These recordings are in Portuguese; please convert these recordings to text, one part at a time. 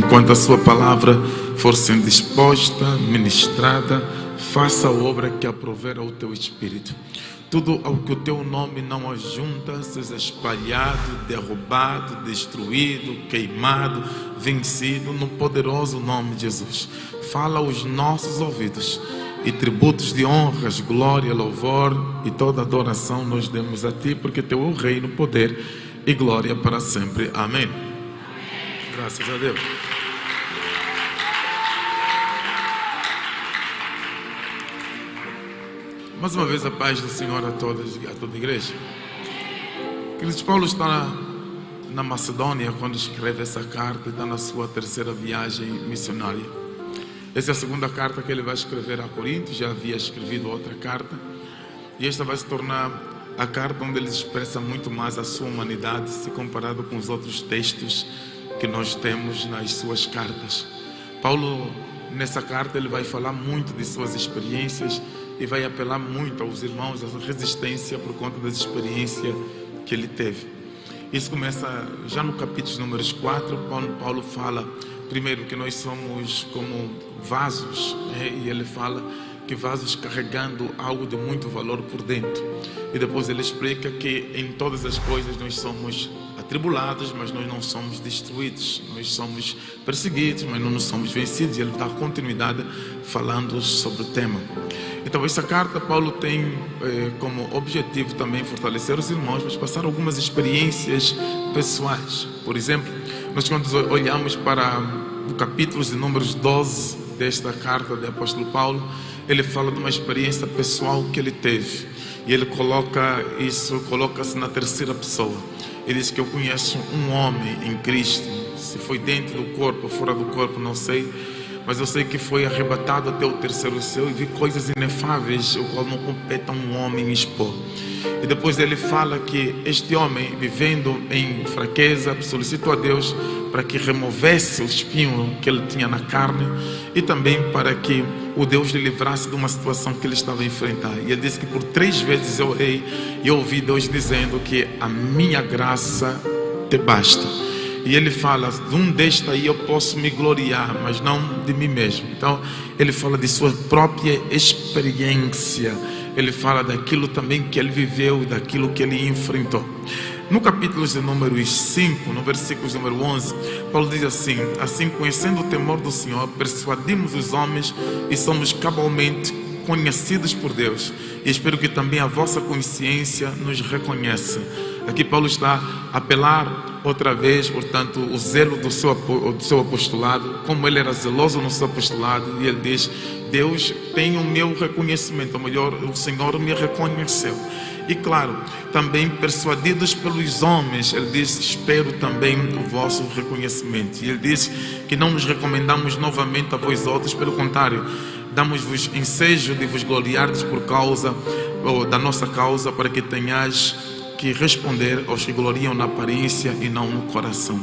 enquanto a sua palavra for sendo exposta, ministrada, faça a obra que aprover ao teu Espírito. Tudo ao que o teu nome não ajunta, seja espalhado, derrubado, destruído, queimado, vencido, no poderoso nome de Jesus. Fala aos nossos ouvidos, e tributos de honras, glória, louvor e toda adoração nós demos a Ti, porque Teu é o reino, poder e glória para sempre. Amém. Graças a Deus. Mais uma vez a paz do Senhor a todas e a toda a igreja. Queridos, Paulo está na Macedônia quando escreve essa carta, está na sua terceira viagem missionária. Essa é a segunda carta que ele vai escrever a Corinto. Já havia escrevido outra carta, e esta vai se tornar a carta onde ele expressa muito mais a sua humanidade, se comparado com os outros textos que nós temos nas suas cartas. Paulo, nessa carta, ele vai falar muito de suas experiências e vai apelar muito aos irmãos, a sua resistência por conta das experiências que ele teve. Isso começa já no capítulo números 4, Paulo fala primeiro que nós somos como vasos, e ele fala que vasos carregando algo de muito valor por dentro. E depois ele explica que em todas as coisas nós somos atribulados, mas nós não somos destruídos. Nós somos perseguidos, mas não somos vencidos. E ele dá continuidade falando sobre o tema. Então, essa carta, Paulo tem como objetivo também fortalecer os irmãos, mas passar algumas experiências pessoais. Por exemplo, nós quando olhamos para o capítulo de números 12 desta carta do apóstolo Paulo, ele fala de uma experiência pessoal que ele teve. E ele coloca-se na terceira pessoa. Ele diz que eu conheço um homem em Cristo, se foi dentro do corpo ou fora do corpo, não sei, mas eu sei que foi arrebatado até o terceiro céu e vi coisas inefáveis, o qual não compete a um homem expor. E depois ele fala que este homem, vivendo em fraqueza, solicitou a Deus para que removesse o espinho que ele tinha na carne e também para que o Deus lhe livrasse de uma situação que ele estava a enfrentar. E ele disse que por 3 vezes eu orei e ouvi Deus dizendo que a minha graça te basta. E ele fala, de um deste aí eu posso me gloriar, mas não de mim mesmo. Então ele fala de sua própria experiência. Ele fala daquilo também que ele viveu, daquilo que ele enfrentou. No capítulo de números 5, no versículo número 11, Paulo diz assim: assim, conhecendo o temor do Senhor, persuadimos os homens e somos cabalmente conhecidos por Deus. E espero que também a vossa consciência nos reconheça. Aqui Paulo está a apelar outra vez, portanto, o zelo do seu apostolado, como ele era zeloso no seu apostolado, e ele diz: Deus tem o meu reconhecimento, ou melhor, o Senhor me reconheceu. E claro, também persuadidos pelos homens, ele diz, espero também o vosso reconhecimento. E ele diz que não nos recomendamos novamente a vós outros, pelo contrário, damos-vos ensejo de vos gloriardes por causa, ou da nossa causa, para que tenhais que responder aos que gloriam na aparência e não no coração.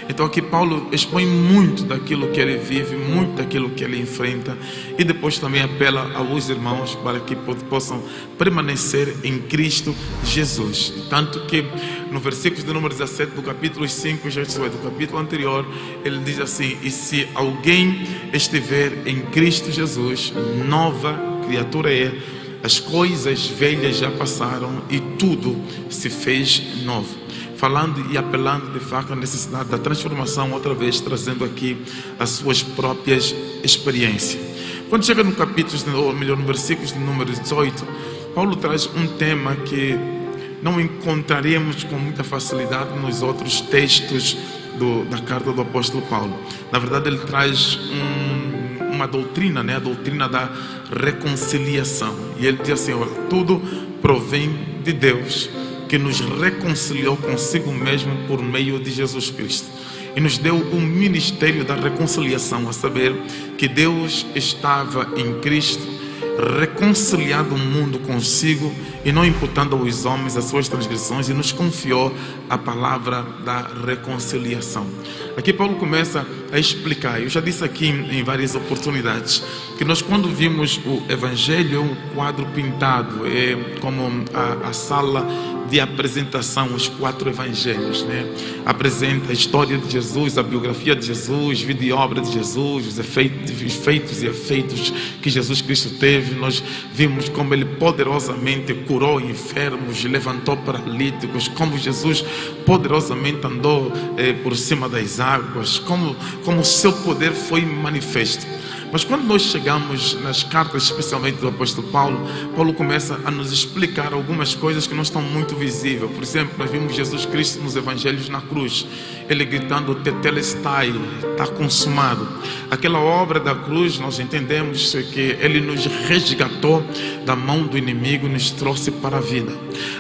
Então aqui Paulo expõe muito daquilo que ele vive, muito daquilo que ele enfrenta, e depois também apela aos irmãos para que possam permanecer em Cristo Jesus. Tanto que no versículo de número 17 do capítulo 5, já é do capítulo anterior, ele diz assim: e se alguém estiver em Cristo Jesus, nova criatura é, as coisas velhas já passaram e tudo se fez novo. Falando e apelando de fato à necessidade da transformação, outra vez trazendo aqui as suas próprias experiências. Quando chega no capítulo, ou melhor, no versículo de número 18, Paulo traz um tema que não encontraremos com muita facilidade nos outros textos da carta do apóstolo Paulo. Na verdade, ele traz uma doutrina, a doutrina da reconciliação. E ele diz assim: olha, tudo provém de Deus, que nos reconciliou consigo mesmo por meio de Jesus Cristo e nos deu o ministério da reconciliação, a saber que Deus estava em Cristo, reconciliado o mundo consigo e não imputando aos homens as suas transgressões, e nos confiou a palavra da reconciliação. Aqui Paulo começa a explicar, eu já disse aqui em várias oportunidades, que nós quando vimos o Evangelho é um quadro pintado, é como a sala de apresentação, os 4 evangelhos, né? Apresenta a história de Jesus, a biografia de Jesus, vida e obra de Jesus, os feitos e efeitos que Jesus Cristo teve. Nós vimos como ele poderosamente curou enfermos, levantou paralíticos, como Jesus poderosamente andou por cima das águas, como o seu poder foi manifesto. Mas quando nós chegamos nas cartas, especialmente do apóstolo Paulo, Paulo começa a nos explicar algumas coisas que não estão muito visíveis. Por exemplo, nós vimos Jesus Cristo nos evangelhos na cruz, ele gritando tetelestai, está consumado. Aquela obra da cruz, nós entendemos que ele nos resgatou da mão do inimigo e nos trouxe para a vida.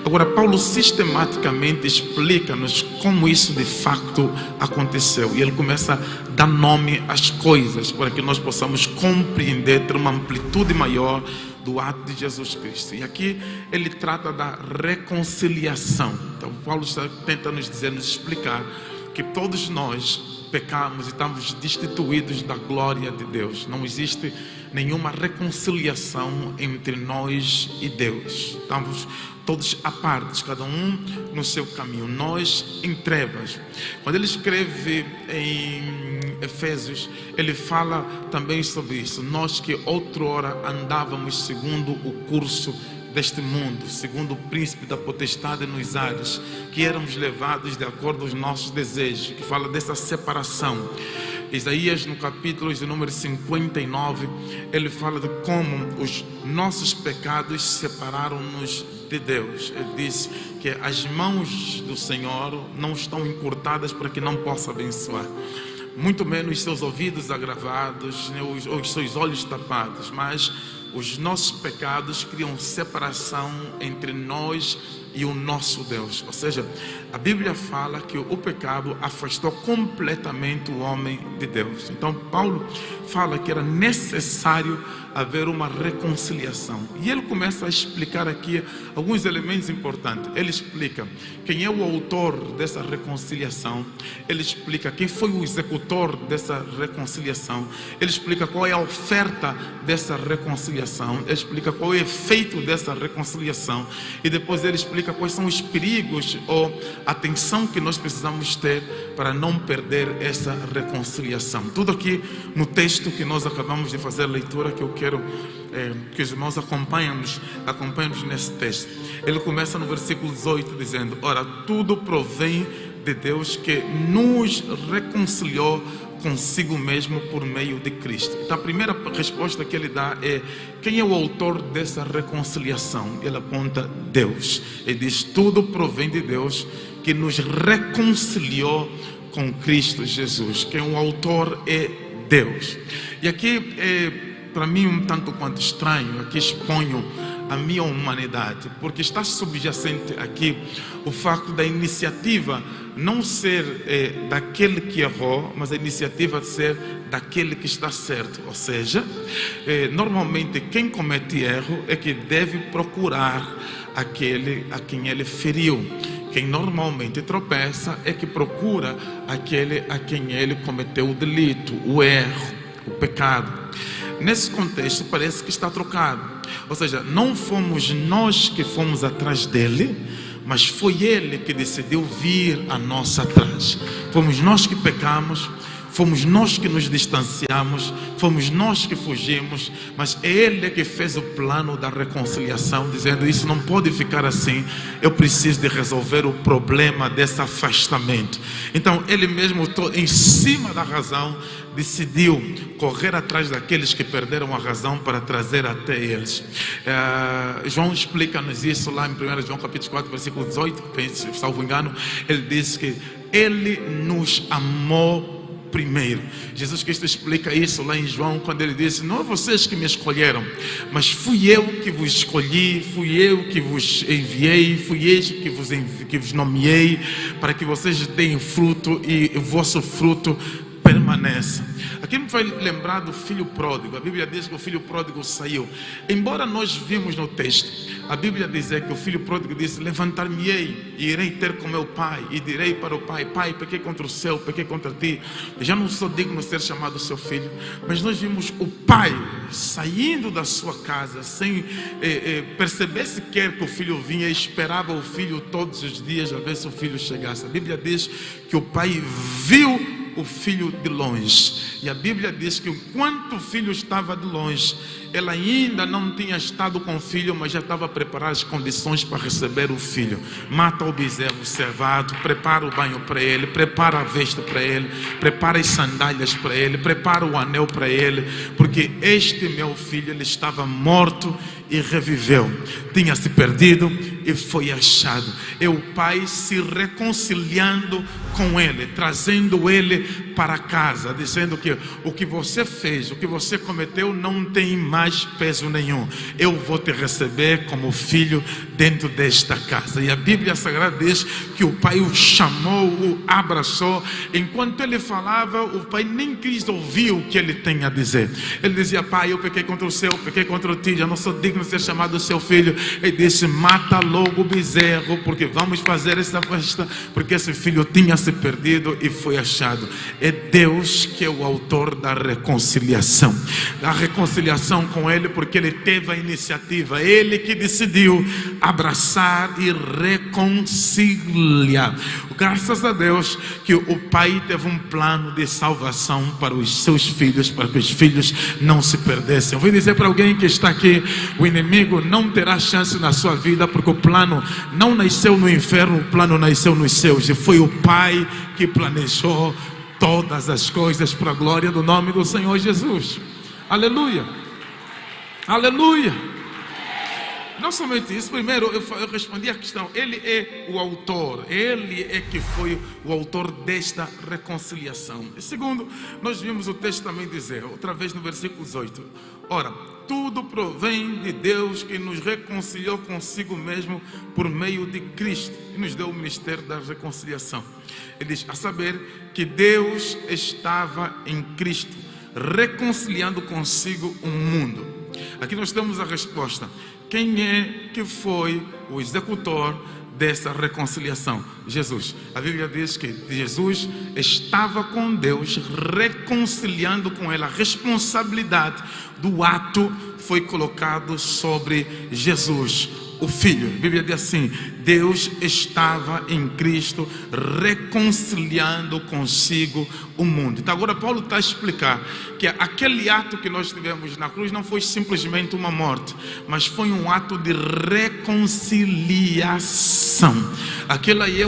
Agora, Paulo sistematicamente explica-nos como isso de fato aconteceu, e ele começa a dar nome às coisas para que nós possamos compreender, ter uma amplitude maior do ato de Jesus Cristo. E aqui ele trata da reconciliação. Então Paulo tenta nos dizer, nos explicar que todos nós pecamos e estamos destituídos da glória de Deus. Não existe nenhuma reconciliação entre nós e Deus. Estamos todos à parte, cada um no seu caminho, nós em trevas. Quando ele escreve em Efésios, ele fala também sobre isso. Nós que outrora andávamos segundo o curso deste mundo, segundo o príncipe da potestade nos ares, que éramos levados de acordo aos nossos desejos, que fala dessa separação. Isaías, no capítulo de número 59, ele fala de como os nossos pecados separaram-nos de Deus. Ele diz que as mãos do Senhor não estão encurtadas para que não possa abençoar, muito menos seus ouvidos agravados, os seus olhos tapados, mas os nossos pecados criam separação entre nós e o nosso Deus. Ou seja, a Bíblia fala que o pecado afastou completamente o homem de Deus. Então Paulo fala que era necessário haver uma reconciliação, e ele começa a explicar aqui alguns elementos importantes. Ele explica quem é o autor dessa reconciliação, ele explica quem foi o executor dessa reconciliação, ele explica qual é a oferta dessa reconciliação, ele explica qual é o efeito dessa reconciliação, e depois ele explica quais são os perigos ou a atenção que nós precisamos ter para não perder essa reconciliação. Tudo aqui no texto que nós acabamos de fazer a leitura, que eu quero que os irmãos acompanhem-nos nesse texto. Ele começa no versículo 18 dizendo: ora, tudo provém de Deus, que nos reconciliou consigo mesmo por meio de Cristo. Então a primeira resposta que ele dá é: quem é o autor dessa reconciliação? Ele aponta Deus. Ele diz: tudo provém de Deus, que nos reconciliou com Cristo Jesus. Quem é o autor é Deus. E aqui para mim um tanto quanto estranho, aqui exponho a minha humanidade, porque está subjacente aqui o facto da iniciativa não ser daquele que errou, mas a iniciativa de ser daquele que está certo. Ou seja, normalmente quem comete erro é que deve procurar aquele a quem ele feriu. Quem normalmente tropeça é que procura aquele a quem ele cometeu o delito, o erro, o pecado. Nesse contexto parece que está trocado. Ou seja, não fomos nós que fomos atrás dele, mas foi ele que decidiu vir a nós atrás. Fomos nós que pecamos, fomos nós que nos distanciamos, fomos nós que fugimos, mas é ele que fez o plano da reconciliação, dizendo: isso não pode ficar assim, eu preciso de resolver o problema desse afastamento. Então ele mesmo, em cima da razão, decidiu correr atrás daqueles que perderam a razão para trazer até eles. João explica-nos isso lá em 1 João capítulo 4, versículo 18, salvo engano. Ele diz que ele nos amou primeiro. Jesus Cristo explica isso lá em João, quando ele disse: não é vocês que me escolheram, mas fui eu que vos escolhi, fui eu que vos enviei, fui eu que vos nomeei, para que vocês deem fruto e o vosso fruto permaneça. Aqui me foi lembrado do filho pródigo. A Bíblia diz que o filho pródigo saiu. Embora nós vimos no texto, a Bíblia diz que o filho pródigo disse: levantar-me-ei e irei ter com meu pai, e direi para o pai: pai, pequei contra o céu, pequei contra ti, já não sou digno de ser chamado seu filho. Mas nós vimos o pai saindo da sua casa sem perceber sequer que o filho vinha, esperava o filho todos os dias a ver se o filho chegasse. A Bíblia diz que o pai viu o filho de longe, e a Bíblia diz que enquanto o filho estava de longe, ela ainda não tinha estado com o filho, mas já estava a preparar as condições para receber o filho. Mata o bezerro cevado, prepara o banho para ele, prepara a veste para ele, prepara as sandálias para ele, prepara o anel para ele, porque este meu filho, ele estava morto e reviveu, tinha se perdido e foi achado. É o pai se reconciliando com ele, trazendo ele para casa, dizendo que o que você fez, o que você cometeu não tem mais peso nenhum. Eu vou te receber como filho dentro desta casa. E a Bíblia Sagrada diz que o pai o chamou, o abraçou. Enquanto ele falava, o pai nem quis ouvir o que ele tem a dizer. Ele dizia: pai, eu pequei contra o céu, pequei contra ti, já não sou digno de ser chamado seu filho. Ele disse: mata logo o bezerro, porque vamos fazer esta festa, porque esse filho tinha se perdido e foi achado. É Deus que é o autor da reconciliação. A reconciliação com ele, porque ele teve a iniciativa, ele que decidiu abraçar e reconciliar. Graças a Deus que o pai teve um plano de salvação para os seus filhos, para que os filhos não se perdessem. Eu vou dizer para alguém que está aqui: o inimigo não terá chance na sua vida, porque o plano não nasceu no inferno, o plano nasceu nos céus, e foi o pai que planejou todas as coisas para a glória do nome do Senhor Jesus. Aleluia, aleluia. Não somente isso, primeiro eu respondi a questão: ele é o autor, ele é que foi o autor desta reconciliação. E segundo, nós vimos o texto também dizer, outra vez no versículo 18: ora, tudo provém de Deus, que nos reconciliou consigo mesmo por meio de Cristo e nos deu o ministério da reconciliação. Ele diz: a saber que Deus estava em Cristo, reconciliando consigo o mundo. Aqui nós temos a resposta. Quem é que foi o executor dessa reconciliação? Jesus. A Bíblia diz que Jesus estava com Deus, reconciliando com Ele. A responsabilidade do ato foi colocado sobre Jesus, o Filho. A Bíblia diz assim: Deus estava em Cristo reconciliando consigo o mundo. Então agora Paulo está a explicar que aquele ato que nós tivemos na cruz não foi simplesmente uma morte, mas foi um ato de reconciliação. Aquilo aí é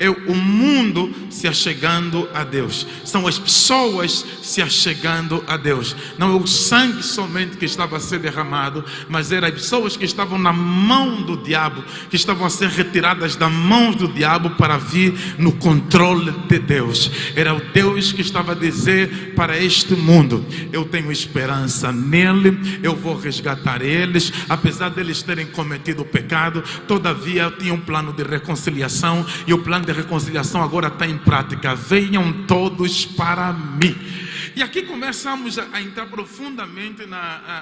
o mundo se achegando a Deus, são as pessoas se achegando a Deus. Não é o sangue somente que estava a ser derramado, mas eram as pessoas que estavam na mão do diabo, que estavam a ser retiradas da mão do diabo para vir no controle de Deus. Era o Deus que estava a dizer para este mundo: eu tenho esperança nele, eu vou resgatar eles, apesar deles terem cometido o pecado, todavia eu tinha um plano de reconciliação, e o plano de reconciliação agora está em prática. Venham todos para mim. E aqui começamos a entrar profundamente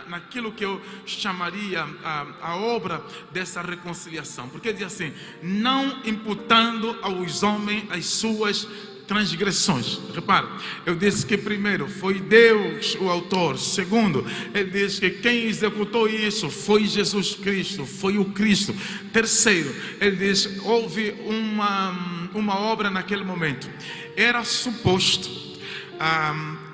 naquilo que eu chamaria a obra dessa reconciliação. Porque diz assim: não imputando aos homens as suas transgressões. Repara, eu disse que primeiro foi Deus o autor. Segundo, ele diz que quem executou isso foi Jesus Cristo, foi o Cristo. Terceiro, ele diz: houve uma obra naquele momento. Era suposto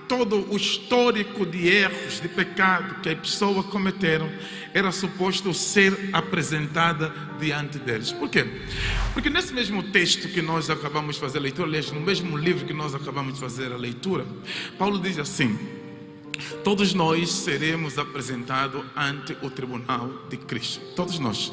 todo o histórico de erros, de pecado que as pessoas cometeram, era suposto ser apresentada diante deles. Por quê? Porque nesse mesmo texto que nós acabamos de fazer a leitura, aliás, no mesmo livro que nós acabamos de fazer a leitura, Paulo diz assim: todos nós seremos apresentados ante o tribunal de Cristo. Todos nós,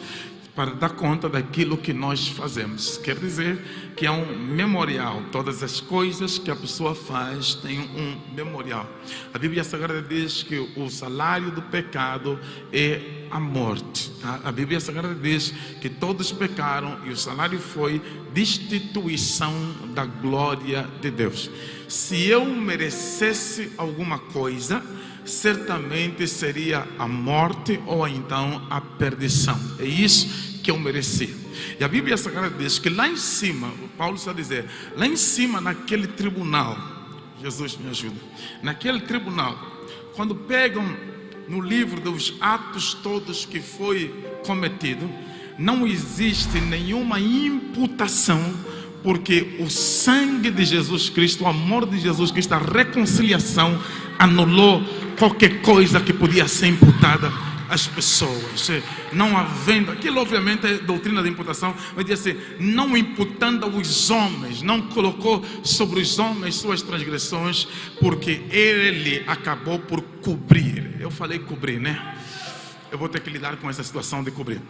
para dar conta daquilo que nós fazemos. Quer dizer que há um memorial. Todas as coisas que a pessoa faz tem um memorial. A Bíblia Sagrada diz que o salário do pecado é a morte. A Bíblia Sagrada diz que todos pecaram e o salário foi destituição da glória de Deus. Se eu merecesse alguma coisa, certamente seria a morte ou então a perdição. É isso que eu merecia. E a Bíblia Sagrada diz que lá em cima, o Paulo está a dizer, lá em cima naquele tribunal, Jesus me ajuda, naquele tribunal, quando pegam no livro dos atos todos que foi cometido, não existe nenhuma imputação, porque o sangue de Jesus Cristo, o amor de Jesus Cristo, a reconciliação anulou qualquer coisa que podia ser imputada às pessoas. Não havendo, aquilo obviamente é doutrina de imputação, mas diz assim, não imputando aos homens, não colocou sobre os homens suas transgressões, porque ele acabou por cobrir. Eu falei cobrir, né? Eu vou ter que lidar com essa situação de cobrir.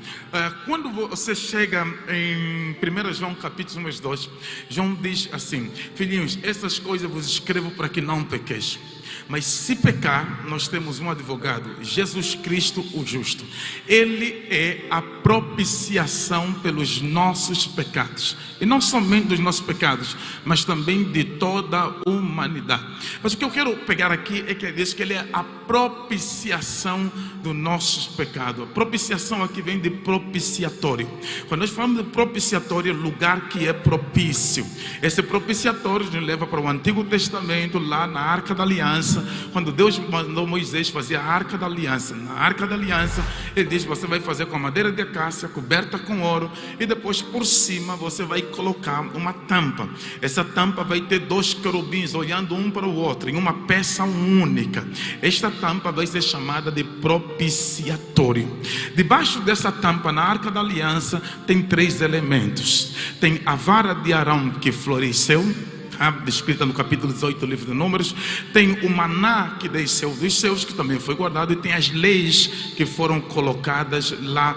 Quando você chega em 1 João capítulo 1, 2, João diz assim: filhinhos, essas coisas vos escrevo para que não pequeis. Mas se pecar, nós temos um advogado, Jesus Cristo o justo. Ele é a propiciação pelos nossos pecados. E não somente dos nossos pecados, mas também de toda a humanidade. Mas o que eu quero pegar aqui é que ele diz que ele é a propiciação dos nossos pecados. A propiciação aqui vem de propiciatório. Quando nós falamos de propiciatório, é lugar que é propício. Esse propiciatório nos leva para o Antigo Testamento, lá na Arca da Aliança, quando Deus mandou Moisés fazer a Arca da Aliança. Na Arca da Aliança, ele diz: você vai fazer com a madeira de acácia, coberta com ouro, e depois por cima você vai colocar uma tampa. Essa tampa vai ter 2 querubins olhando um para o outro, em uma peça única. Esta tampa vai ser chamada de propiciatório. Debaixo dessa tampa, na Arca da Aliança, tem 3 elementos. Tem a vara de Arão que floresceu, descrita no capítulo 18 do livro de Números. Tem o maná que desceu dos céus, que também foi guardado, e tem as leis que foram colocadas lá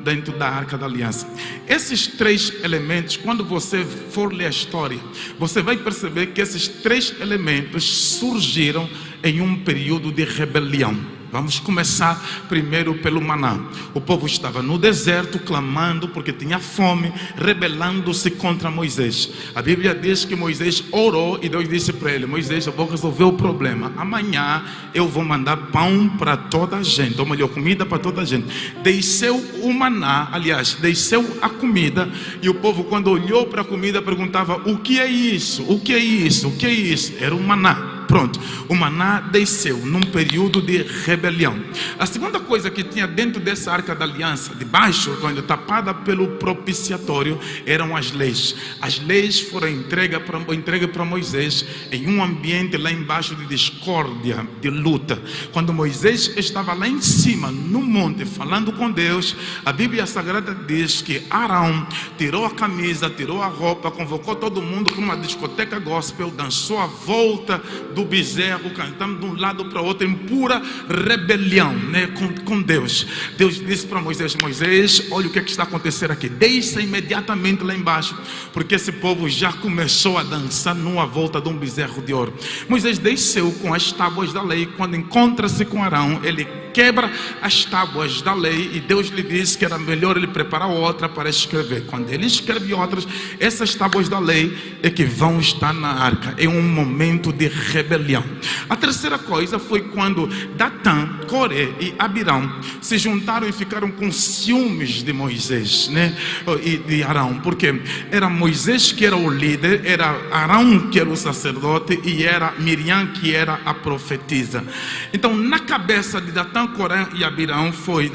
dentro da Arca da Aliança. Esses 3 elementos, quando você for ler a história, você vai perceber que esses 3 elementos surgiram em um período de rebelião. Vamos começar primeiro pelo maná. O povo estava no deserto clamando porque tinha fome, rebelando-se contra Moisés. A Bíblia diz que Moisés orou e Deus disse para ele: Moisés, eu vou resolver o problema. Amanhã eu vou mandar pão para toda a gente, ou melhor, comida para toda a gente. Desceu o maná, aliás, desceu a comida, e o povo, quando olhou para a comida, perguntava: o que é isso? O que é isso? O que é isso? Era o maná. Pronto, o maná desceu num período de rebelião. A segunda coisa que tinha dentro dessa Arca da Aliança, debaixo, quando tapada pelo propiciatório, eram as leis. As leis foram entregues para Moisés em um ambiente lá embaixo de discórdia, de luta. Quando Moisés estava lá em cima, no monte, falando com Deus, a Bíblia Sagrada diz que Arão tirou a camisa, tirou a roupa, convocou todo mundo para uma discoteca gospel, dançou a volta do bezerro, cantando de um lado para o outro em pura rebelião, né, com Deus. Deus disse para Moisés: Moisés, olha o que está acontecendo aqui, desça imediatamente lá embaixo, porque esse povo já começou a dançar numa volta de um bezerro de ouro. Moisés desceu com as tábuas da lei. Quando encontra-se com Arão, ele quebra as tábuas da lei, e Deus lhe disse que era melhor ele preparar outra para escrever. Quando ele escreve outras, essas tábuas da lei é que vão estar na arca, em um momento de rebelião. A terceira coisa foi quando Datã, Coré e Abirão se juntaram e ficaram com ciúmes de Moisés, né, e de Arão, porque era Moisés que era o líder, era Arão que era o sacerdote, e era Miriam que era a profetisa. Então, na cabeça de Datã, Coré e Abirão foi: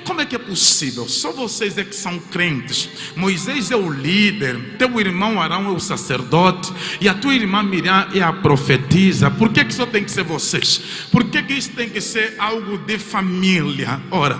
como é que é possível? Só vocês é que são crentes. Moisés é o líder, teu irmão Arão é o sacerdote, e a tua irmã Miriam é a profetisa. Por que só tem que ser vocês? Por que isso tem que ser algo de família? Ora,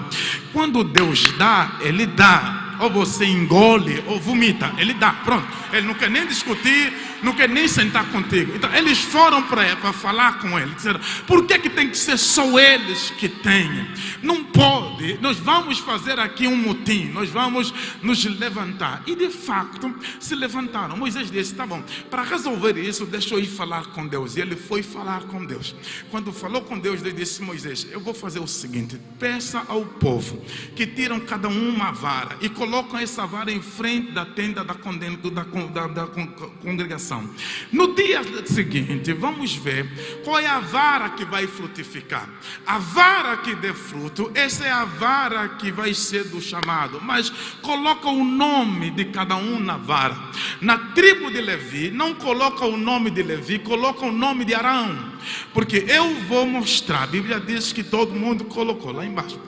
quando Deus dá, Ele dá. ou você engole ou vomita. Ele dá, pronto. Ele não quer nem discutir, não quer nem sentar contigo. Então eles foram para falar com ele. Disseram: por que tem que ser só eles que tenham? Não pode. Nós vamos fazer aqui um motim. Nós vamos nos levantar. E de facto se levantaram. Moisés disse: tá bom, para resolver isso, deixa eu ir falar com Deus. E ele foi falar com Deus. Quando falou com Deus, ele disse: Moisés, eu vou fazer o seguinte: peça ao povo que tiram cada um uma vara e colocam essa vara em frente da tenda da congregação. No dia seguinte, vamos ver qual é a vara que vai frutificar. A vara que dê fruto, essa é a vara que vai ser do chamado. Mas coloca o nome de cada um na vara. Na tribo de Levi, não coloca o nome de Levi, coloca o nome de Arão. Porque eu vou mostrar, a Bíblia diz que todo mundo colocou lá embaixo.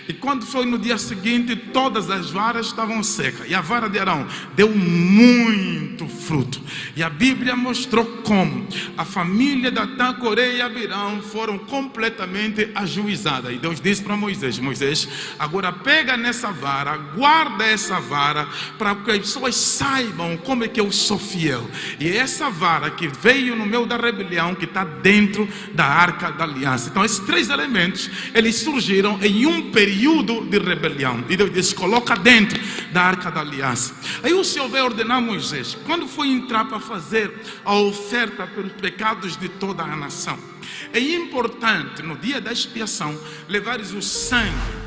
E quando foi no dia seguinte, todas as varas estavam secas. E a vara de Arão deu muito fruto. E a Bíblia mostrou como a família de Datã, Coré e Abirão foram completamente ajuizadas. E Deus disse para Moisés: Moisés, agora pega nessa vara, guarda essa vara, para que as pessoas saibam como é que eu sou fiel. E essa vara que veio no meio da rebelião, que está dentro da Arca da Aliança. Então esses três elementos, eles surgiram em um período de rebelião. E Deus disse: coloca dentro da Arca da Aliança. Aí o Senhor vai ordenar Moisés, quando foi entrar para fazer a oferta pelos pecados de toda a nação, é importante no dia da expiação levares o sangue,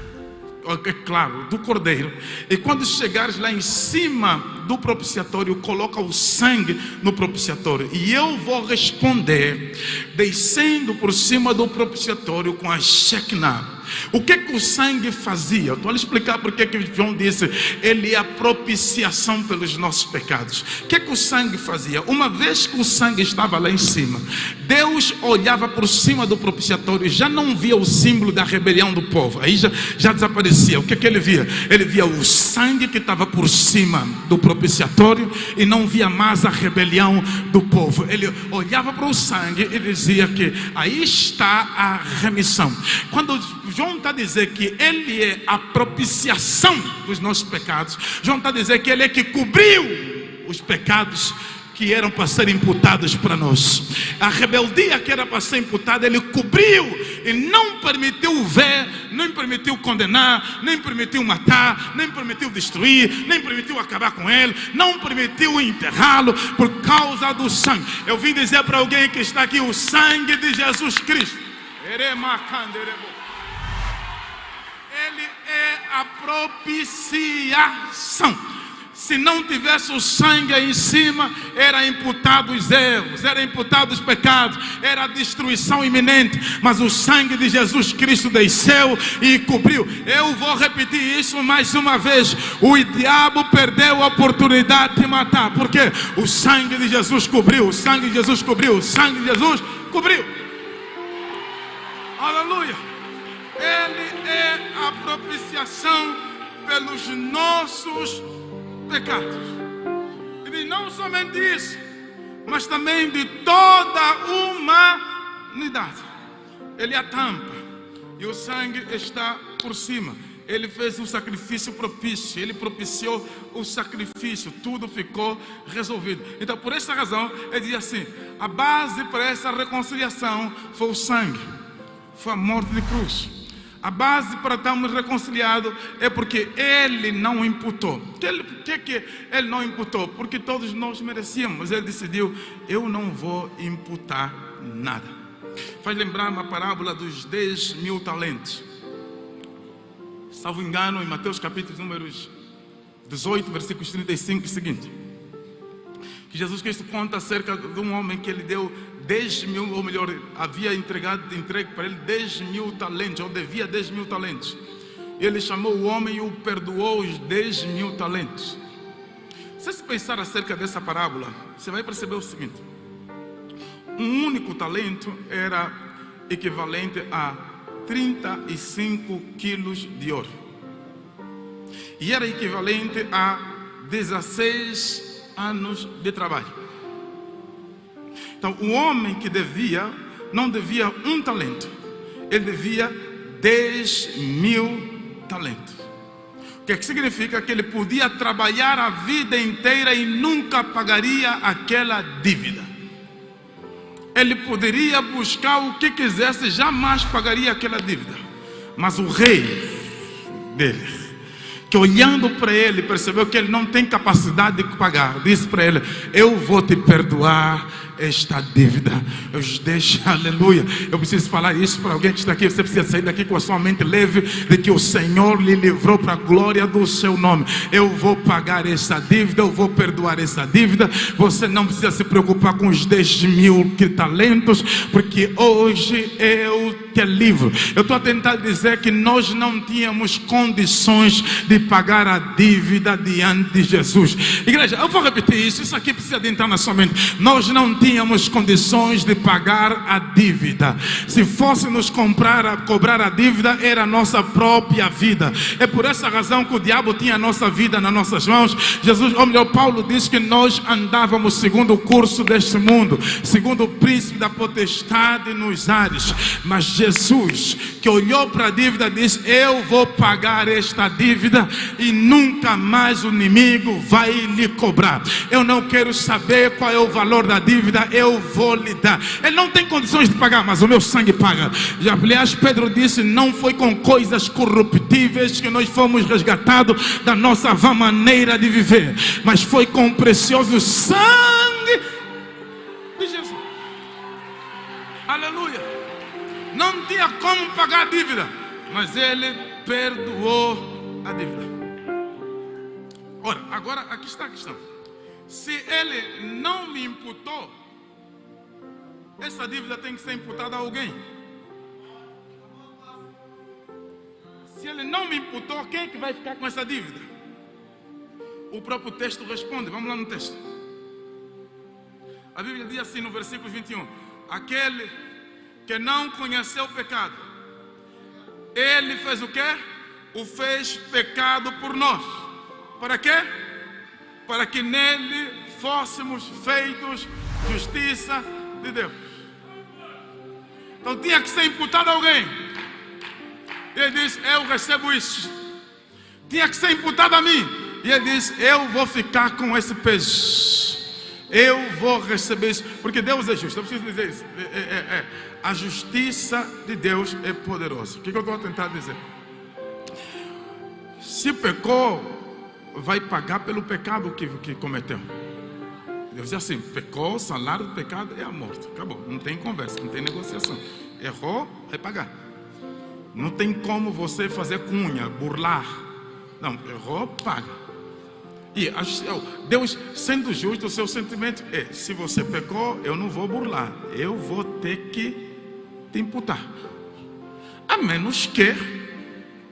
é claro, do cordeiro. E quando chegares lá em cima do propiciatório, coloca o sangue no propiciatório. E eu vou responder descendo por cima do propiciatório com a Shekinah. O que o sangue fazia? Eu estou a explicar porque que João disse: ele é a propiciação pelos nossos pecados. O que o sangue fazia? Uma vez que o sangue estava lá em cima, Deus olhava por cima do propiciatório e já não via o símbolo da rebelião do povo. Aí já desaparecia. O que ele via? Ele via o sangue que estava por cima do propiciatório e não via mais a rebelião do povo. Ele olhava para o sangue e dizia que aí está a remissão. Quando João está a dizer que ele é a propiciação dos nossos pecados, João está a dizer que ele é que cobriu os pecados que eram para ser imputados para nós. A rebeldia que era para ser imputada, ele cobriu e não permitiu ver, nem permitiu condenar, nem permitiu matar, nem permitiu destruir, nem permitiu acabar com ele, não permitiu enterrá-lo por causa do sangue. Eu vim dizer para alguém que está aqui: o sangue de Jesus Cristo, ele é a propiciação. Se não tivesse o sangue aí em cima, era imputado os erros, era imputado os pecados, era a destruição iminente. Mas o sangue de Jesus Cristo desceu e cobriu. Eu vou repetir isso mais uma vez: o diabo perdeu a oportunidade de matar, porque o sangue de Jesus cobriu, o sangue de Jesus cobriu, o sangue de Jesus cobriu. Aleluia! Ele é a propiciação pelos nossos pecados. E não somente isso, mas também de toda a humanidade. Ele é a tampa e o sangue está por cima. Ele fez um sacrifício propício, ele propiciou o sacrifício, tudo ficou resolvido. Então, por essa razão, ele diz assim: a base para essa reconciliação foi o sangue, foi a morte de cruz. A base para estarmos reconciliados é porque ele não imputou. Por que ele não imputou? Porque todos nós merecíamos. Ele decidiu: eu não vou imputar nada. Faz lembrar uma parábola dos 10.000 talentos. Salvo engano, em Mateus capítulo números 18, versículos 35 e seguinte, que Jesus Cristo conta acerca de um homem que ele deu 10.000, ou melhor, havia entregue para ele 10.000 talentos, ou devia 10.000 talentos. Ele chamou o homem e o perdoou os 10.000 talentos. Se você pensar acerca dessa parábola, você vai perceber o seguinte: um único talento era equivalente a 35 quilos de ouro, e era equivalente a 16 anos de trabalho. Então, o homem que devia, não devia um talento, ele devia 10.000 talentos. que significa que ele podia trabalhar a vida inteira e nunca pagaria aquela dívida. Ele poderia buscar o que quisesse, jamais pagaria aquela dívida. Mas o rei dele, que olhando para ele, percebeu que ele não tem capacidade de pagar, disse para ele: eu vou te perdoar esta dívida. Eu deixo, aleluia. Eu preciso falar isso para alguém que está aqui. Você precisa sair daqui com a sua mente leve, de que o Senhor lhe livrou para a glória do seu nome. Eu vou pagar essa dívida, eu vou perdoar essa dívida. Você não precisa se preocupar com os 10.000 talentos, porque hoje eu te livro. Eu estou a tentar dizer que nós não tínhamos condições de pagar a dívida diante de Jesus. Igreja, eu vou repetir isso. Isso aqui precisa de entrar na sua mente. Nós não tínhamos condições de pagar a dívida. Se fôssemos cobrar a dívida, era a nossa própria vida. É por essa razão que o diabo tinha a nossa vida nas nossas mãos. Jesus, ou melhor, Paulo diz que nós andávamos segundo o curso deste mundo, segundo o príncipe da potestade nos ares. Mas Jesus, que olhou para a dívida, disse: eu vou pagar esta dívida e nunca mais o inimigo vai lhe cobrar. Eu não quero saber qual é o valor da dívida, eu vou lhe dar. Ele não tem condições de pagar, mas o meu sangue paga. Já, aliás, Pedro disse: não foi com coisas corruptíveis que nós fomos resgatados da nossa vã maneira de viver, mas foi com o precioso sangue de Jesus. Aleluia. Não tinha como pagar a dívida, mas ele perdoou a dívida. Ora, agora aqui está a questão. Se ele não me imputou, essa dívida tem que ser imputada a alguém. Se ele não me imputou, quem é que vai ficar com essa dívida? O próprio texto responde. Vamos lá no texto. A Bíblia diz assim no versículo 21: aquele que não conheceu o pecado, ele fez o quê? O fez pecado por nós. Para quê? Para que nele fôssemos feitos justiça de Deus. Então tinha que ser imputado a alguém. Ele diz: eu recebo isso. Tinha que ser imputado a mim. E ele diz: eu vou ficar com esse peso. Eu vou receber isso. Porque Deus é justo. Eu preciso dizer isso. A justiça de Deus é poderosa. O que eu estou a tentar dizer? Se pecou, vai pagar pelo pecado que cometeu. Deus diz assim: pecou, o salário do pecado é a morte. Acabou, não tem conversa, não tem negociação. Errou, vai pagar. Não tem como você fazer cunha, burlar. Não, errou, paga. E Deus, sendo justo, o seu sentimento é: se você pecou, eu não vou burlar, eu vou ter que te imputar. A menos que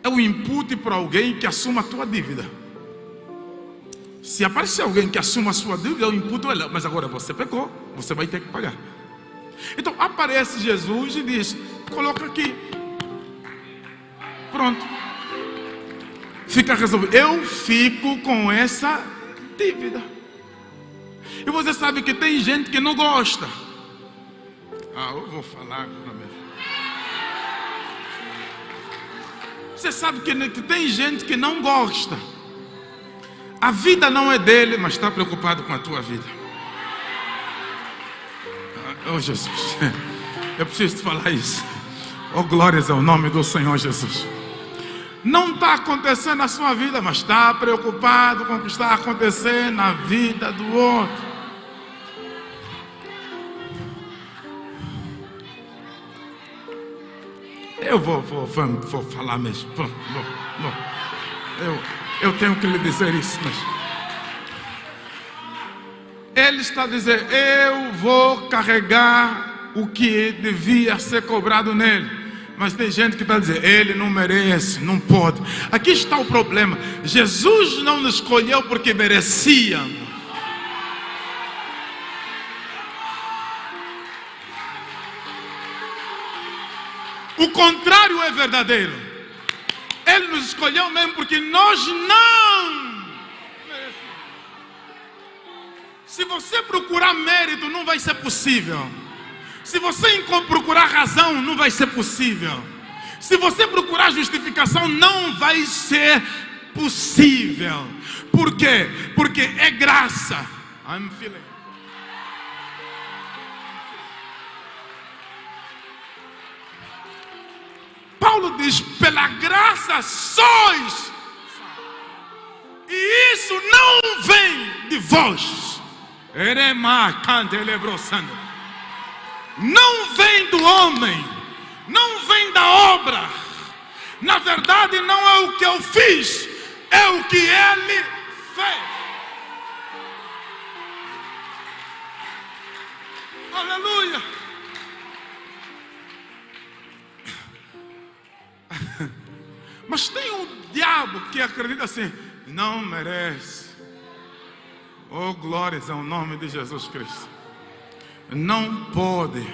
eu impute para alguém que assuma a tua dívida. Se aparecer alguém que assuma a sua dívida, eu imputo ela. Mas agora você pecou, você vai ter que pagar. Então aparece Jesus e diz: coloca aqui. Pronto. Fica resolvido. Eu fico com essa dívida. E você sabe que tem gente que não gosta. Eu vou falar agora mesmo. Você sabe que tem gente que não gosta. A vida não é dele, mas está preocupado com a tua vida. Oh Jesus, eu preciso te falar isso. Oh, glórias ao nome do Senhor Jesus. Não está acontecendo na sua vida, mas está preocupado com o que está acontecendo na vida do outro. Eu vou falar mesmo. Eu tenho que lhe dizer isso, mas ele está dizendo: eu vou carregar o que devia ser cobrado nele. Mas tem gente que está dizendo: ele não merece, não pode. Aqui está o problema. Jesus não nos escolheu porque merecia. O contrário é verdadeiro. Ele nos escolheu mesmo porque nós não merecemos. Se você procurar mérito, não vai ser possível. Se você procurar razão, não vai ser possível. Se você procurar justificação, não vai ser possível. Por quê? Porque é graça. I'm feeling. Paulo diz, pela graça sois. E isso não vem de vós. Não vem do homem. Não vem da obra. Na verdade não é o que eu fiz, é o que ele fez. Aleluia. Mas tem um diabo que acredita assim, não merece. Oh, glórias ao nome de Jesus Cristo. Não pode.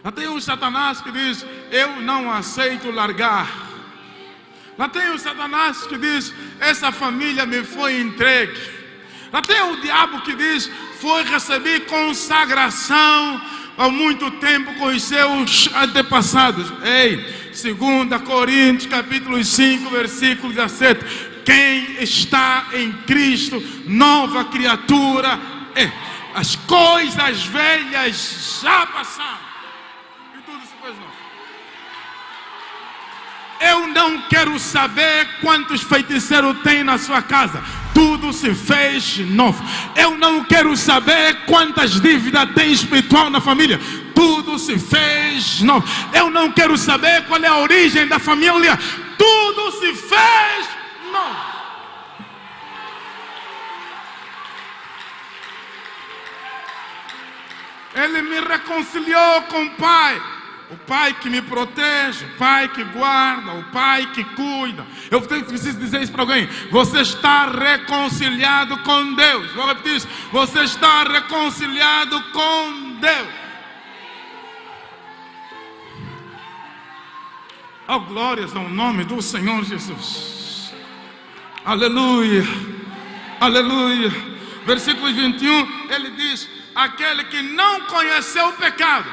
Lá tem um Satanás que diz, eu não aceito largar. Lá tem um Satanás que diz, essa família me foi entregue. Lá tem o diabo que diz, foi receber consagração há muito tempo com os seus antepassados. Ei, 2 Coríntios capítulo 5, versículo 17. Quem está em Cristo, nova criatura é. As coisas velhas já passaram e tudo se fez novo. Eu não quero saber quantos feiticeiros tem na sua casa. Tudo se fez novo. Eu não quero saber quantas dívidas tem espiritual na família. Tudo se fez novo. Eu não quero saber qual é a origem da família. Tudo se fez novo. Ele me reconciliou com o Pai. O Pai que me protege, o Pai que guarda, o Pai que cuida. Eu preciso dizer isso para alguém. Você está reconciliado com Deus. Vou repetir isso. Você está reconciliado com Deus. Oh, glórias ao nome do Senhor Jesus. Aleluia. Aleluia. Versículo 21, ele diz, aquele que não conheceu o pecado.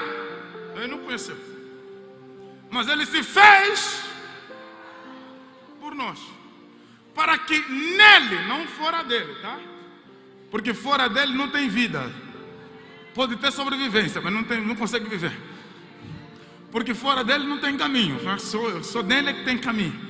Ele não conheceu, mas ele se fez por nós, para que nele, não fora dele, tá? Porque fora dele não tem vida. Pode ter sobrevivência, mas não consegue viver. Porque fora dele não tem caminho. Só nele é que tem caminho.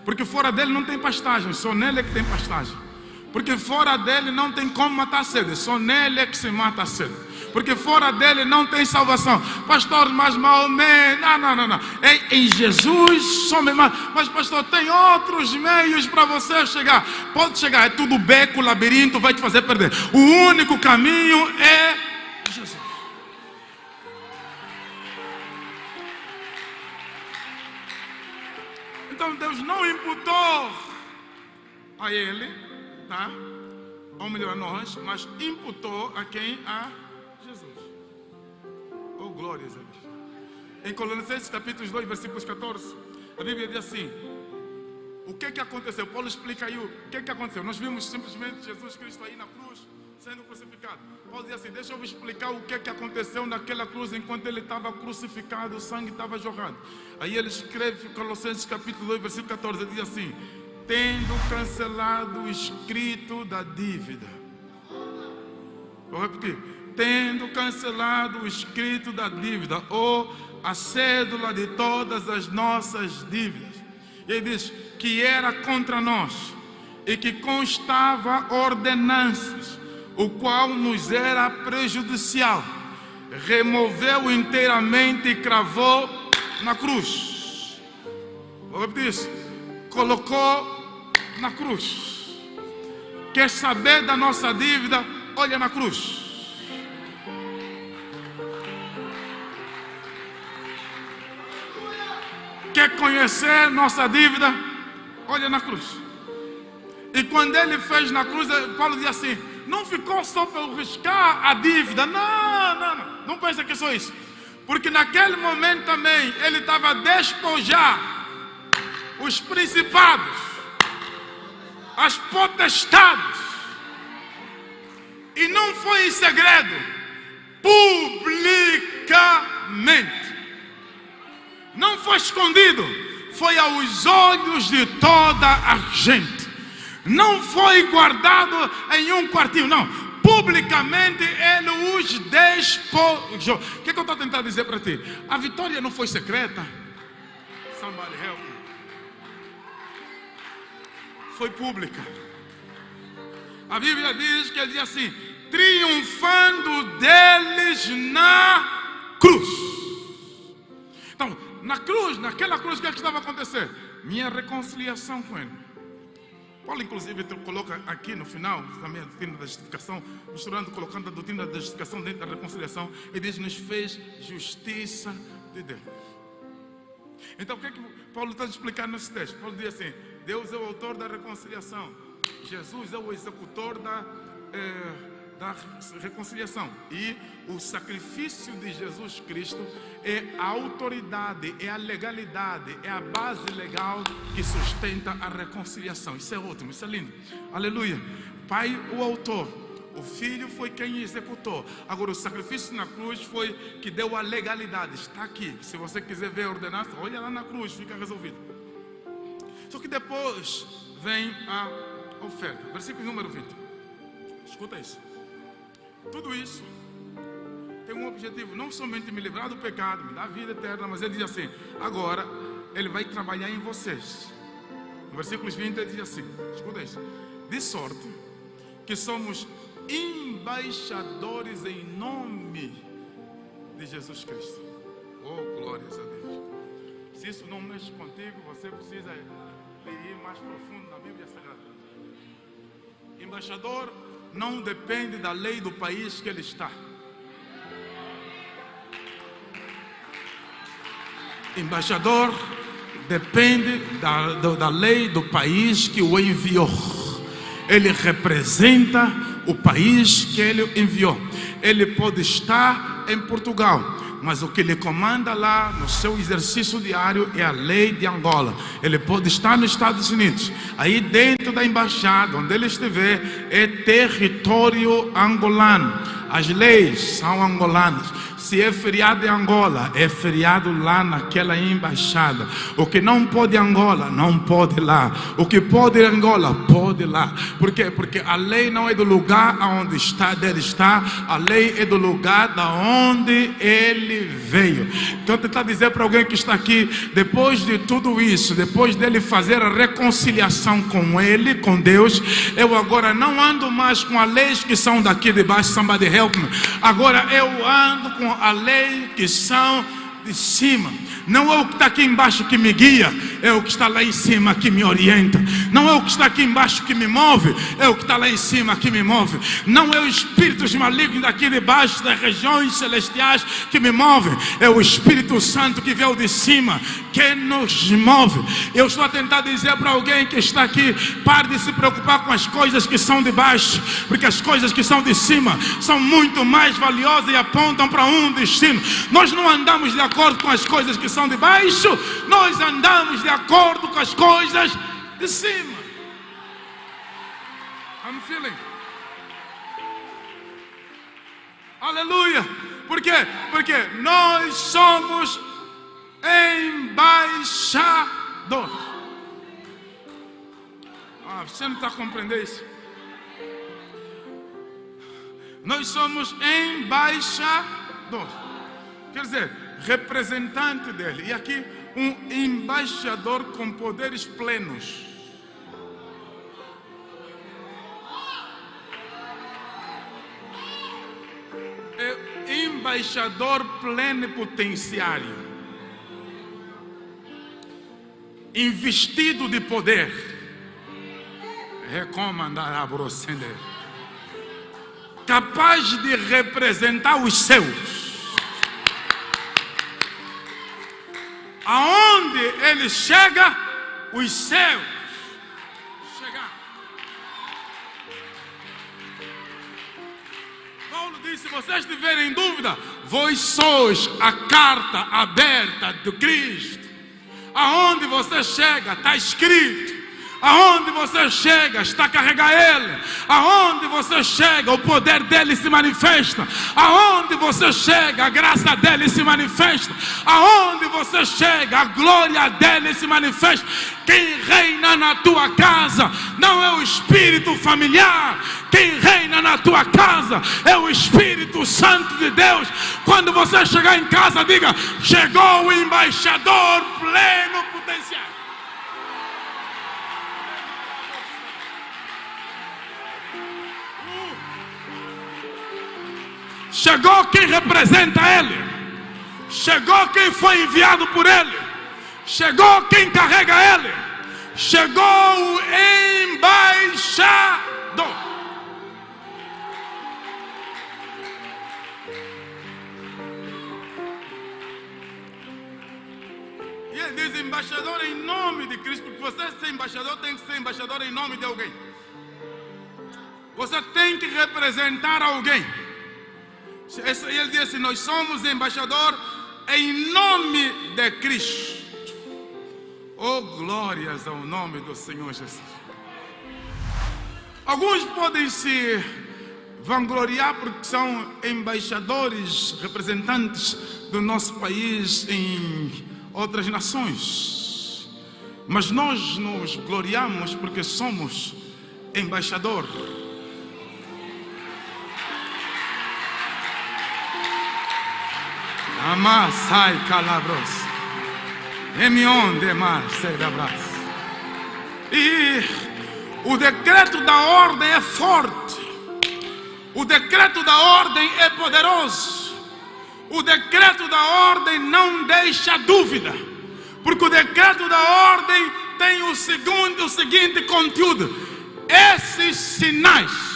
Porque fora dele não tem pastagem, só nele é que tem pastagem. Porque fora dele não tem como matar a sede, só nele é que se mata a sede. Porque fora dele não tem salvação. Pastor, mas Maomé, não. É em Jesus somente. Mas pastor, tem outros meios para você chegar. Pode chegar, é tudo beco, labirinto, vai te fazer perder. O único caminho é Jesus. Então Deus não imputou a ele, tá? Ou melhor a nós, mas imputou a quem? A Jesus. Oh, glórias a Deus. Em Colossenses capítulo 2, versículos 14, a Bíblia diz assim: o que aconteceu? Paulo explica aí o que aconteceu. Nós vimos simplesmente Jesus Cristo aí na cruz, sendo crucificado. Paulo diz assim: deixa eu explicar o que aconteceu naquela cruz enquanto ele estava crucificado, o sangue estava jorrando. Aí ele escreve Colossenses capítulo 2, versículo 14, ele diz assim: tendo cancelado o escrito da dívida. Vou repetir: tendo cancelado o escrito da dívida, ou a cédula de todas as nossas dívidas. E ele diz que era contra nós e que constava ordenanças, o qual nos era prejudicial. Removeu inteiramente e cravou na cruz. Vou repetir isso: colocou na cruz. Quer saber da nossa dívida? Olha na cruz. Quer conhecer nossa dívida? Olha na cruz. E quando ele fez na cruz, Paulo diz assim: não ficou só para riscar a dívida. Não pensa que é só isso. Porque naquele momento também ele estava a despojar os principados, as potestades. E não foi em segredo, publicamente. Não foi escondido, foi aos olhos de toda a gente. Não foi guardado em um quartinho, não. Publicamente ele os despojou. O que eu estou tentando dizer para ti? A vitória não foi secreta. Somebody help me. Foi pública. A Bíblia diz que ele diz assim: triunfando deles na cruz. Então, na cruz, naquela cruz, o que é que estava a acontecer? Minha reconciliação com ele. Paulo, inclusive, coloca aqui no final também a doutrina da justificação, misturando, colocando a doutrina da justificação dentro da reconciliação, e diz: nos fez justiça de Deus. Então, o que é que Paulo está explicando nesse texto? Paulo diz assim: Deus é o autor da reconciliação, Jesus é o executor da reconciliação, e o sacrifício de Jesus Cristo é a autoridade, é a legalidade, é a base legal que sustenta a reconciliação. Isso é ótimo, isso é lindo, aleluia. Pai, o autor, o Filho foi quem executou. Agora o sacrifício na cruz foi que deu a legalidade. Está aqui, se você quiser ver a ordenança, olha lá na cruz, fica resolvido. Só que depois vem a oferta, versículo número 20. Escuta isso. Tudo isso tem um objetivo, não somente me livrar do pecado, me dar a vida eterna, mas ele diz assim: agora ele vai trabalhar em vocês. No versículos 20 ele diz assim, escuta isso: de sorte que somos embaixadores em nome de Jesus Cristo. Oh, glórias a Deus. Se isso não mexe contigo, você precisa ir mais profundo na Bíblia Sagrada. Embaixador não depende da lei do país que ele está. Embaixador depende da lei do país que o enviou. Ele representa o país que ele enviou. Ele pode estar em Portugal, mas o que lhe comanda lá no seu exercício diário é a lei de Angola. Ele pode estar nos Estados Unidos, aí dentro da embaixada, onde ele estiver, é território angolano. As leis são angolanas. Se é feriado em Angola, é feriado lá naquela embaixada. O que não pode em Angola, não pode lá. O que pode em Angola, pode lá. Por quê? Porque a lei não é do lugar onde dele está. A lei é do lugar da onde ele veio. Então tentar dizer para alguém que está aqui, depois de tudo isso, depois dele fazer a reconciliação com ele, com Deus, eu agora não ando mais com as leis que são daqui de baixo, somebody help me. Agora eu ando com a lei que são de cima. Não é o que está aqui embaixo que me guia, é o que está lá em cima que me orienta. Não é o que está aqui embaixo que me move, é o que está lá em cima que me move. Não é os espíritos malignos daqui de baixo das regiões celestiais que me movem, é o Espírito Santo que veio de cima que nos move. Eu estou a tentar dizer para alguém que está aqui: pare de se preocupar com as coisas que são de baixo, porque as coisas que são de cima são muito mais valiosas e apontam para um destino. Nós não andamos de acordo com as coisas que são de baixo, nós andamos de acordo com as coisas de cima. I'm feeling. Aleluia. Por quê? Porque nós somos embaixadores. Você não está compreendendo isso? Nós somos embaixadores. Quer dizer, representante dele. E aqui, um embaixador com poderes plenos. É embaixador plenipotenciário, investido de poder. Recomandará brocender, capaz de representar os seus. Aonde ele chega, os céus chegar. Paulo diz: se vocês tiverem dúvida, vós sois a carta aberta de Cristo. Aonde você chega, está escrito. Aonde você chega, está a carregar Ele. Aonde você chega, o poder dEle se manifesta. Aonde você chega, a graça dEle se manifesta. Aonde você chega, a glória dEle se manifesta. Quem reina na tua casa não é o espírito familiar. Quem reina na tua casa é o Espírito Santo de Deus. Quando você chegar em casa, diga: chegou o embaixador pleno potencial. Chegou quem representa Ele. Chegou quem foi enviado por Ele. Chegou quem carrega Ele. Chegou o embaixador. E ele diz embaixador em nome de Cristo. Porque você ser embaixador tem que ser embaixador em nome de alguém. Você tem que representar alguém. Ele disse: nós somos embaixador em nome de Cristo. Oh, glórias ao nome do Senhor Jesus. Alguns podem se vangloriar porque são embaixadores, representantes do nosso país em outras nações. Mas nós nos gloriamos porque somos embaixador. Amassai calabros. Emion demais cerebras. E o decreto da ordem é forte. O decreto da ordem é poderoso. O decreto da ordem não deixa dúvida. Porque o decreto da ordem tem o seguinte conteúdo: esses sinais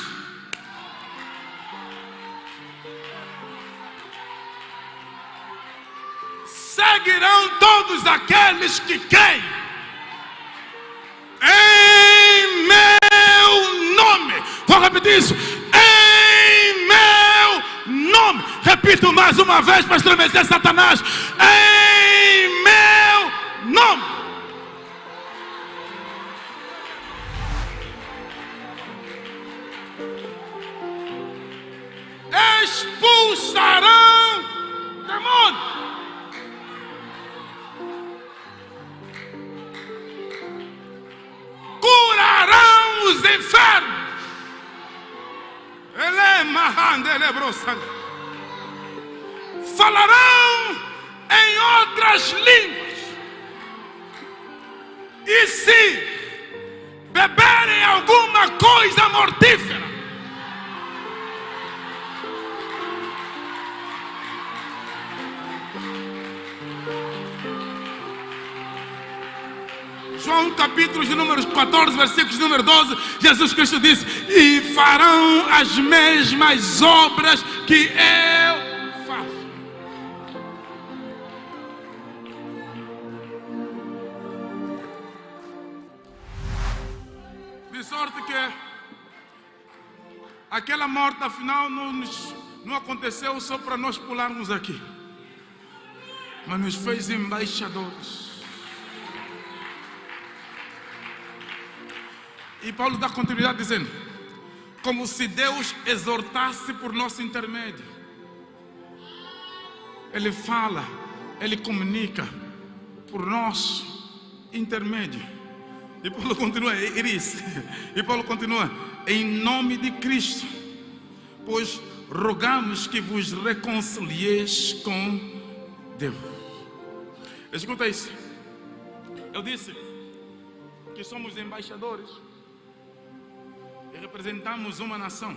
seguirão todos aqueles que creem em meu nome. Vou repetir isso: em meu nome. Repito mais uma vez para estremecer Satanás: em meu nome. Expulsarão demônios. Curarão os enfermos. Falarão em outras línguas. E se beberem alguma coisa mortífera, João capítulo de número 14, versículos de número 12, Jesus Cristo disse: e farão as mesmas obras que eu faço. De sorte que aquela morte afinal não aconteceu só para nós pularmos aqui, mas nos fez embaixadores. E Paulo dá continuidade dizendo: como se Deus exortasse por nosso intermédio. Ele fala, Ele comunica por nosso intermédio. E Paulo continua, e Paulo continua: em nome de Cristo, pois rogamos que vos reconcilieis com Deus. Escuta isso. Eu disse que somos embaixadores. E representamos uma nação.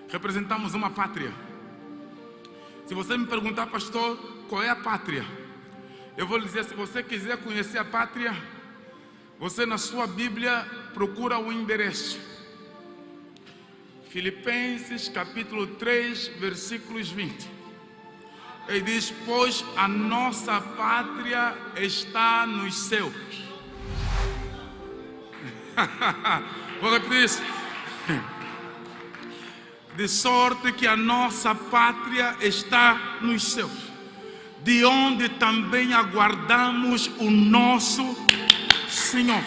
Representamos uma pátria. Se você me perguntar, pastor, qual é a pátria? Eu vou lhe dizer: se você quiser conhecer a pátria, você na sua Bíblia procura o endereço. Filipenses capítulo 3, versículos 20. Ele diz: pois a nossa pátria está nos céus. Vou repetir isso. De sorte que a nossa pátria está nos céus, de onde também aguardamos o nosso Senhor,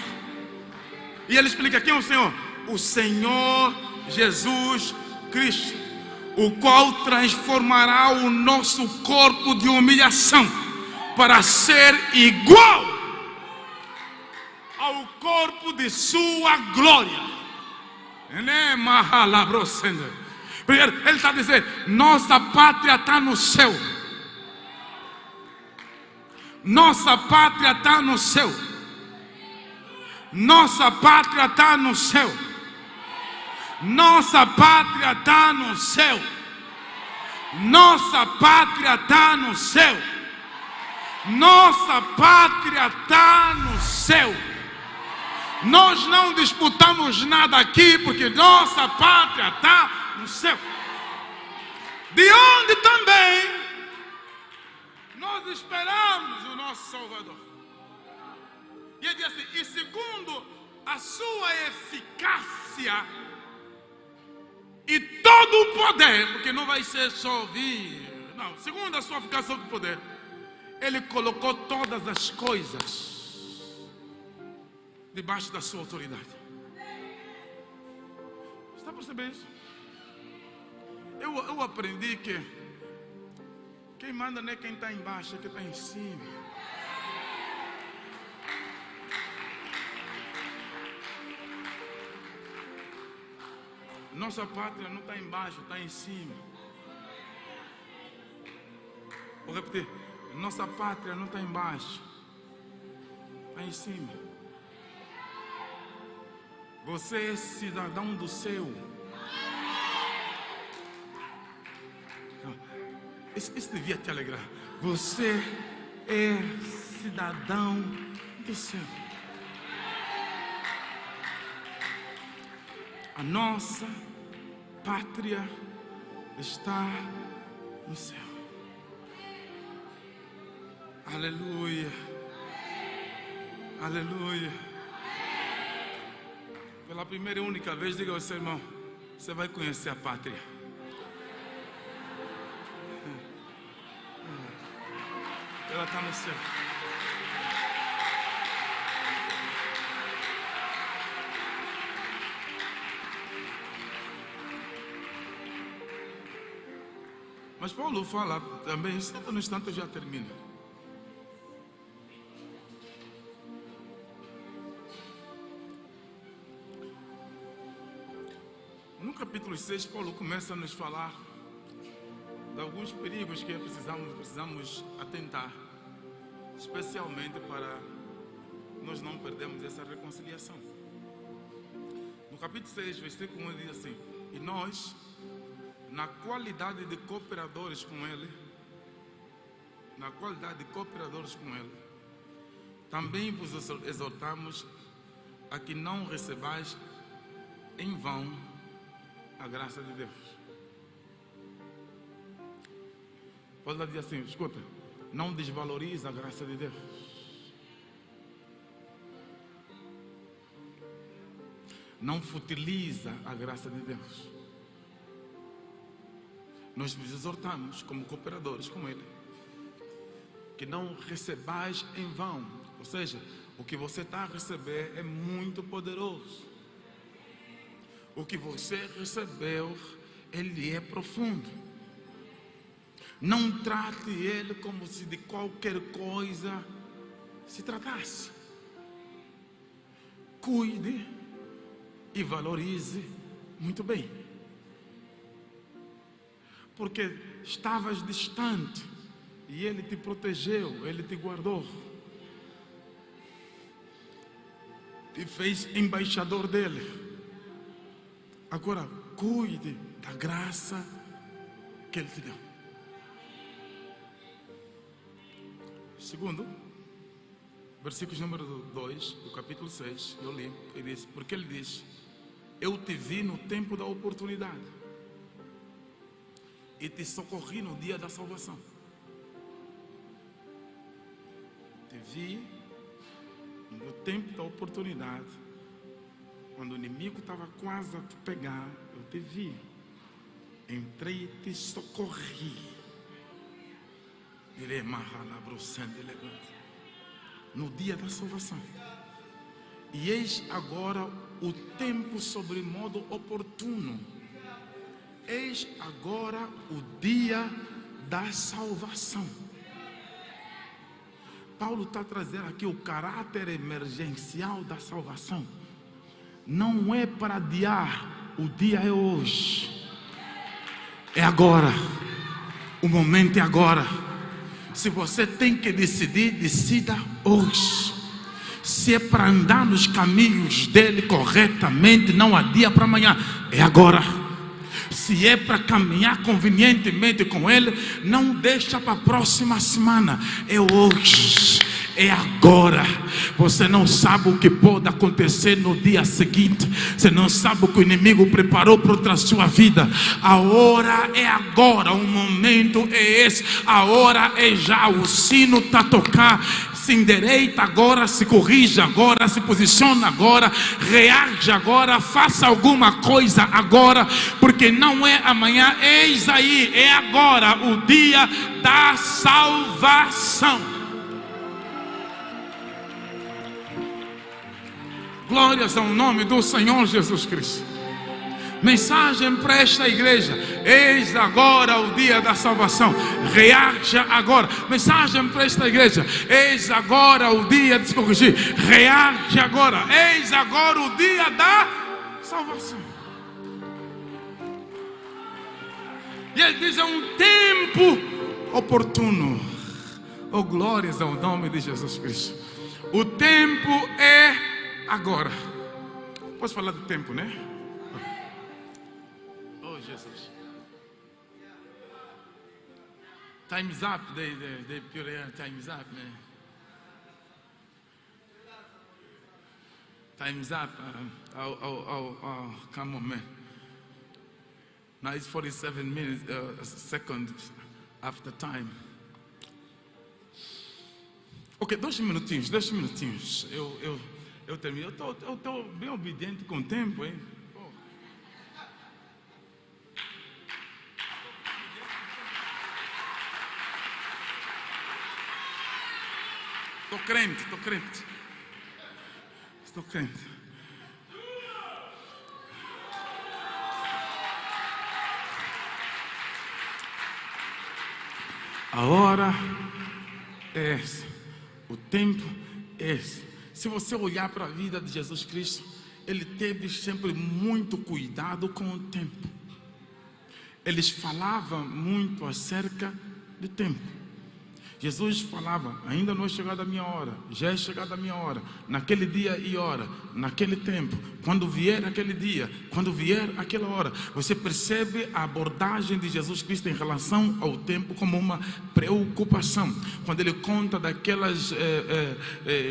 E ele explica: quem é o Senhor? O Senhor Jesus Cristo, o qual transformará o nosso corpo de humilhação para ser igual ao corpo de sua glória. Ele está dizendo: nossa pátria está no céu. Nossa pátria está no céu. Nossa pátria está no céu. Nossa pátria está no céu. Nossa pátria está no céu. Nossa pátria está no céu. Nós não disputamos nada aqui, porque nossa pátria está no céu. De onde também nós esperamos o nosso Salvador. E ele diz assim: e segundo a sua eficácia e todo o poder, porque não vai ser só ouvir, não, segundo a sua eficácia do poder, ele colocou todas as coisas debaixo da sua autoridade. Está percebendo isso? Eu aprendi que quem manda não é quem está embaixo, é quem está em cima. Nossa pátria não está embaixo, está em cima. Vou repetir: nossa pátria não está embaixo, está em cima. Você é cidadão do céu. Isso devia te alegrar. Você é cidadão do céu. A nossa pátria está no céu. Aleluia. Aleluia. Pela primeira e única vez, diga ao seu irmão: você vai conhecer a pátria. Ela está no céu. Mas Paulo fala também, só no instante eu já termino. No capítulo 6, Paulo começa a nos falar de alguns perigos que precisamos atentar, especialmente para nós não perdermos essa reconciliação. No capítulo 6, versículo 1, ele diz assim: e nós, na qualidade de cooperadores com Ele, também vos exortamos a que não recebais em vão a graça de Deus. Pode dizer assim: escuta, não desvaloriza a graça de Deus. Não futiliza a graça de Deus. Nós vos exortamos, como cooperadores com Ele, que não recebais em vão. Ou seja, o que você está a receber é muito poderoso. O que você recebeu, ele é profundo. Não trate ele como se de qualquer coisa se tratasse. Cuide e valorize muito bem. Porque estavas distante e Ele te protegeu, Ele te guardou, te fez embaixador dEle. Agora, cuide da graça que Ele te deu. Segundo, versículo número 2 do capítulo 6, eu li, ele diz, porque Ele diz: eu te vi no tempo da oportunidade e te socorri no dia da salvação. Te vi no tempo da oportunidade, quando o inimigo estava quase a te pegar, eu te vi, entrei e te socorri. No dia da salvação. E eis agora o tempo sobre modo oportuno. Eis agora o dia da salvação. Paulo está trazendo aqui o caráter emergencial da salvação. Não é para adiar, o dia é hoje. É agora. O momento é agora. Se você tem que decidir, decida hoje. Se é para andar nos caminhos dele corretamente, não adia para amanhã, é agora. Se é para caminhar convenientemente com ele, não deixa para a próxima semana, é hoje. É agora. Você não sabe o que pode acontecer no dia seguinte. Você não sabe o que o inimigo preparou para a sua vida. A hora é agora. O momento é esse. A hora é já. O sino está a tocar. Se endireita agora, se corrige agora, se posiciona agora, reage agora, faça alguma coisa agora, porque não é amanhã, eis aí, é agora o dia da salvação. Glórias ao nome do Senhor Jesus Cristo. Mensagem para esta igreja: eis agora o dia da salvação. Reaja agora. Mensagem para esta igreja: eis agora o dia de se corrigir. Reaja agora. Eis agora o dia da salvação. E ele diz: é um tempo oportuno. Oh, glórias ao nome de Jesus Cristo. O tempo é agora. Posso falar do tempo, né? Oh, Jesus. Time's up. They put it, time's up, man. Time's up. Come on, man. Now it's 47 minutes, seconds after time. Ok, 2 minutinhos. Eu termino. Eu estou bem obediente com o tempo, hein? Estou crente. A hora é essa. O tempo é esse. Se você olhar para a vida de Jesus Cristo, ele teve sempre muito cuidado com o tempo. Eles falavam muito acerca do tempo. Jesus falava: ainda não é chegada a minha hora, já é chegada a minha hora, naquele dia e hora, naquele tempo, quando vier aquele dia, quando vier aquela hora. Você percebe a abordagem de Jesus Cristo em relação ao tempo como uma preocupação. Quando ele conta daquelas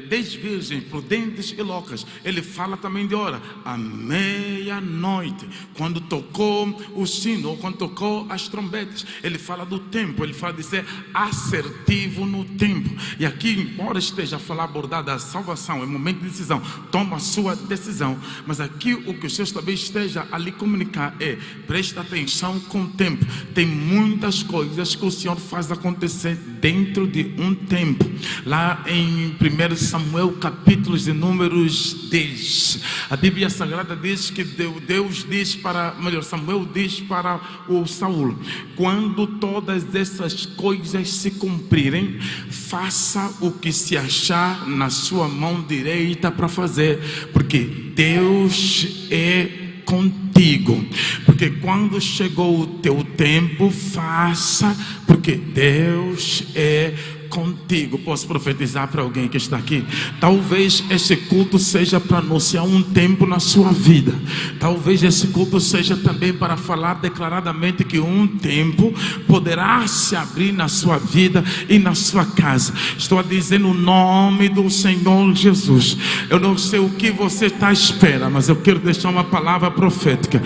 10 virgens prudentes e loucas, ele fala também de hora, à meia-noite, quando tocou o sino, ou quando tocou as trombetas. Ele fala do tempo, ele fala de ser assertivo no tempo. E aqui, embora esteja a falar abordada a salvação, é momento de decisão, toma a sua decisão. Mas aqui o que o Senhor também esteja a lhe comunicar é: preste atenção com o tempo. Tem muitas coisas que o Senhor faz acontecer dentro de um tempo. Lá em 1 Samuel capítulo de números 10, a Bíblia Sagrada diz que Deus diz para, Samuel diz para o Saul: quando todas essas coisas se cumprirem, faça o que se achar na sua mão direita para fazer, porque Deus é contigo. Porque quando chegou o teu tempo, faça, porque Deus é contigo. Posso profetizar para alguém que está aqui? Talvez esse culto seja para anunciar um tempo na sua vida. Talvez esse culto seja também para falar declaradamente que um tempo poderá se abrir na sua vida e na sua casa. Estou a dizer no nome do Senhor Jesus. Eu não sei o que você está à espera, mas eu quero deixar uma palavra profética.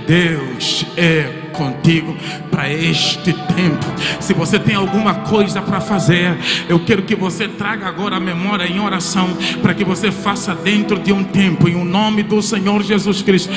Deus é contigo para este tempo. Se você tem alguma coisa para fazer, eu quero que você traga agora a memória em oração, para que você faça dentro de um tempo, em o nome do Senhor Jesus Cristo.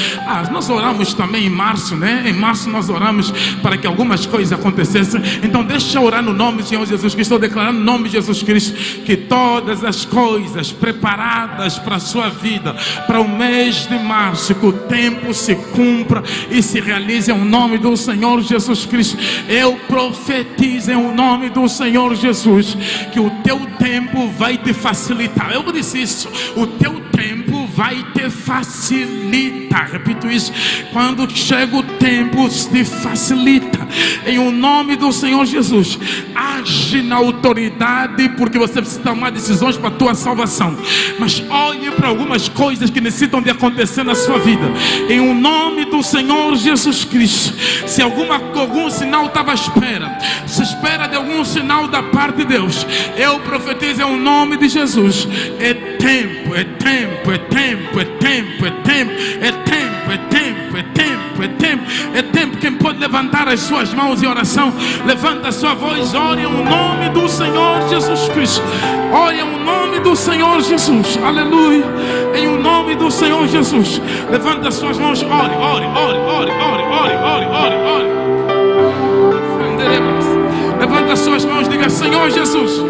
Nós oramos também em março, né? Em março nós oramos para que algumas coisas acontecessem. Então deixa eu orar no nome do Senhor Jesus Cristo. Estou declarando no nome de Jesus Cristo que todas as coisas preparadas para a sua vida, para o mês de março, que o tempo se cumpra e se realize em nome do Senhor Jesus Cristo. Eu profetizo em nome do Senhor Jesus que o teu tempo vai te facilitar. Eu disse isso, o teu tempo vai te facilitar. Repito isso, quando chega o tempo te facilita. Em o nome do Senhor Jesus, age na autoridade, porque você precisa tomar decisões para a tua salvação. Mas olhe para algumas coisas que necessitam de acontecer na sua vida. Em o nome do Senhor Jesus Cristo, se algum sinal estava à espera, se espera de algum sinal da parte de Deus, eu profetizo em o nome de Jesus. É tempo, é tempo, é tempo, é tempo, é tempo, é tempo, é tempo, é tempo, é tempo, é tempo. Quem pode levantar as suas mãos em oração, levanta a sua voz, ore em nome do Senhor Jesus Cristo. Ore em nome do Senhor Jesus, aleluia. Em o nome do Senhor Jesus, levanta as suas mãos, ore, ore, ore, ore, ore, ore, ore, ore, ore. Levanta as suas mãos, diga: Senhor Jesus,